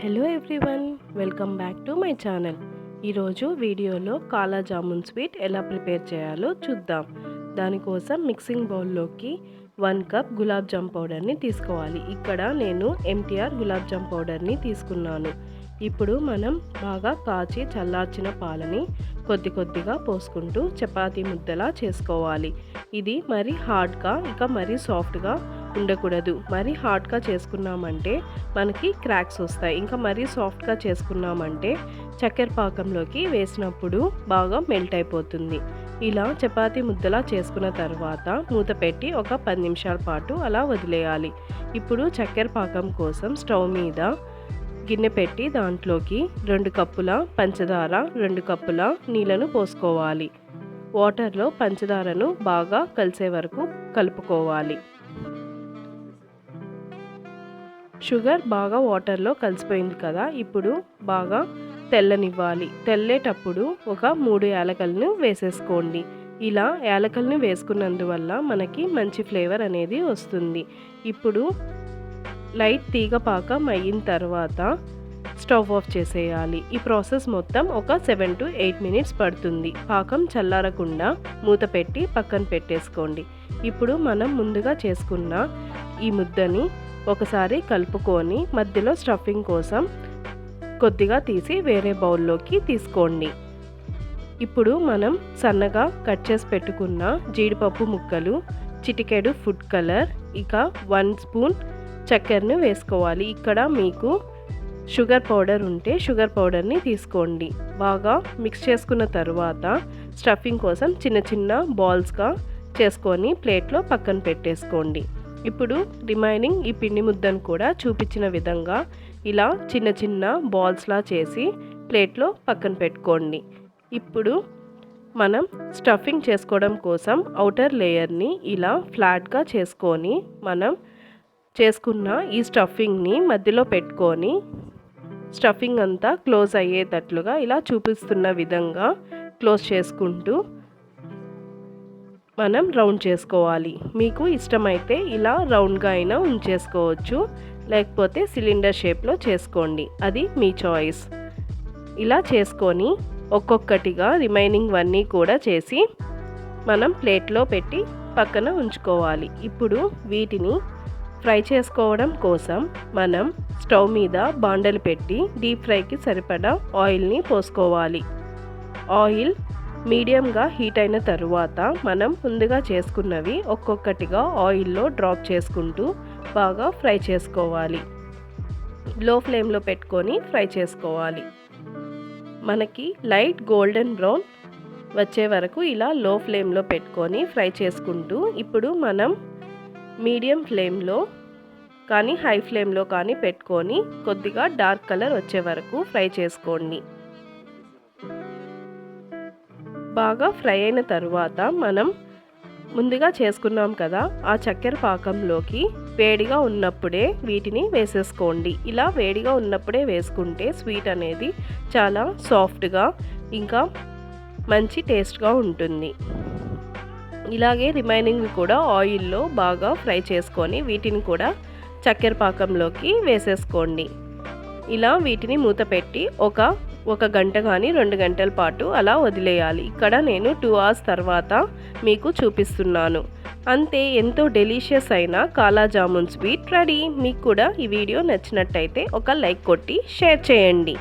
Hello everyone, welcome back to my channel. ఈరోజు వీడియోలో కాలా జామున్ స్వీట్ ఎలా ప్రిపేర్ చేయాలో చూద్దాం. దానికోసం మిక్సింగ్ బౌల్లోకి 1 కప్ గులాబ్ జామ్ పౌడర్ని తీసుకోవాలి. ఇక్కడ నేను ఎంటీఆర్ గులాబ్ జామ్ పౌడర్ని తీసుకున్నాను. ఇప్పుడు మనం బాగా కాచి చల్లార్చిన పాలని కొద్ది కొద్దిగా పోసుకుంటూ చపాతీ ముద్దలా చేసుకోవాలి. ఇది మరీ హార్డ్గా ఇక మరీ సాఫ్ట్గా ఉండకూడదు. మరీ హార్డ్గా చేసుకున్నామంటే మనకి క్రాక్స్ వస్తాయి. ఇంకా మరీ సాఫ్ట్గా చేసుకున్నామంటే చక్కెర పాకంలోకి వేసినప్పుడు బాగా మెల్ట్ అయిపోతుంది. ఇలా చపాతీ ముద్దలా చేసుకున్న తర్వాత మూత పెట్టి ఒక 10 నిమిషాల పాటు అలా వదిలేయాలి. ఇప్పుడు చక్కెర పాకం కోసం స్టవ్ మీద గిన్నె పెట్టి దాంట్లోకి 2 కప్పుల పంచదార, 2 కప్పుల నీళ్ళను పోసుకోవాలి. వాటర్లో పంచదారను బాగా కలిసే వరకు కలుపుకోవాలి. షుగర్ బాగా వాటర్లో కలిసిపోయింది కదా, ఇప్పుడు బాగా తెల్లనివ్వాలి. తెల్లేటప్పుడు ఒక 3 యాలకలను వేసేసుకోండి. ఇలా యాలకల్ని వేసుకున్నందువల్ల మనకి మంచి ఫ్లేవర్ అనేది వస్తుంది. ఇప్పుడు లైట్ తీగ పాకం అయిన తర్వాత స్టవ్ ఆఫ్ చేసేయాలి. ఈ ప్రాసెస్ మొత్తం ఒక 7 to 8 మినిట్స్ పడుతుంది. పాకం చల్లారకుండా మూత పెట్టి పక్కన పెట్టేసుకోండి. ఇప్పుడు మనం ముందుగా చేసుకున్న ఈ ముద్దని ఒకసారి కలుపుకొని మధ్యలో స్టఫింగ్ కోసం కొద్దిగా తీసి వేరే బౌల్లోకి తీసుకోండి. ఇప్పుడు మనం సన్నగా కట్ చేసి పెట్టుకున్న జీడిపప్పు ముక్కలు, చిటికెడు ఫుడ్ కలర్, ఇక 1 స్పూన్ చక్కెరను వేసుకోవాలి. ఇక్కడ మీకు షుగర్ పౌడర్ ఉంటే షుగర్ పౌడర్ని తీసుకోండి. బాగా మిక్స్ చేసుకున్న తర్వాత స్టఫింగ్ కోసం చిన్న చిన్న బాల్స్గా చేసుకొని ప్లేట్లో పక్కన పెట్టేసుకోండి. ఇప్పుడు రిమైనింగ్ ఈ పిండి ముద్దను కూడా చూపించిన విధంగా ఇలా చిన్న చిన్న బాల్స్లా చేసి ప్లేట్లో పక్కన పెట్టుకోండి. ఇప్పుడు మనం స్టఫింగ్ చేసుకోవడం కోసం ఔటర్ లేయర్ని ఇలా ఫ్లాట్గా చేసుకొని మనం చేసుకున్న ఈ స్టఫింగ్ని మధ్యలో పెట్టుకొని స్టఫింగ్ అంతా క్లోజ్ అయ్యేటట్లుగా ఇలా చూపిస్తున్న విధంగా క్లోజ్ చేసుకుంటూ మనం రౌండ్ చేసుకోవాలి. మీకు ఇష్టమైతే ఇలా రౌండ్గా అయినా ఉంచేసుకోవచ్చు, లేకపోతే సిలిండర్ షేప్లో చేసుకోండి, అది మీ చాయిస్. ఇలా చేసుకొని ఒక్కొక్కటిగా రిమైనింగ్ అన్నీ కూడా చేసి మనం ప్లేట్లో పెట్టి పక్కన ఉంచుకోవాలి. ఇప్పుడు వీటిని ఫ్రై చేసుకోవడం కోసం మనం స్టవ్ మీద బాండలు పెట్టి డీప్ ఫ్రైకి సరిపడా ఆయిల్ని పోసుకోవాలి. ఆయిల్ మీడియంగా హీట్ అయిన తరువాత మనం ముందుగా చేసుకున్నవి ఒక్కొక్కటిగా ఆయిల్లో డ్రాప్ చేసుకుంటూ బాగా ఫ్రై చేసుకోవాలి. లో ఫ్లేమ్లో పెట్టుకొని ఫ్రై చేసుకోవాలి. మనకి లైట్ గోల్డెన్ బ్రౌన్ వచ్చే వరకు ఇలా లో ఫ్లేమ్లో పెట్టుకొని ఫ్రై చేసుకుంటూ ఇప్పుడు మనం మీడియం ఫ్లేమ్లో కానీ హై ఫ్లేమ్లో కానీ పెట్టుకొని కొద్దిగా డార్క్ కలర్ వచ్చే వరకు ఫ్రై చేసుకోండి. బాగా ఫ్రై అయిన తర్వాత మనం ముందుగా చేసుకున్నాం కదా, ఆ చక్కెర పాకంలోకి వేడిగా ఉన్నప్పుడే వీటిని వేసేసుకోండి. ఇలా వేడిగా ఉన్నప్పుడే వేసుకుంటే స్వీట్ అనేది చాలా సాఫ్ట్గా ఇంకా మంచి టేస్ట్గా ఉంటుంది. ఇలాగే రిమైనింగ్ కూడా ఆయిల్లో బాగా ఫ్రై చేసుకొని వీటిని కూడా చక్కెర పాకంలోకి వేసేసుకోండి. ఇలా వీటిని మూత పెట్టి ఒక గంట కానీ 2 గంటల పాటు అలా వదిలేయాలి. ఇక్కడ నేను 2 hours తర్వాత మీకు చూపిస్తున్నాను. అంతే, ఎంతో డెలీషియస్ అయిన కాలా జామున్ స్వీట్ రెడీ. మీకు కూడా ఈ వీడియో నచ్చినట్టయితే ఒక లైక్ కొట్టి షేర్ చేయండి.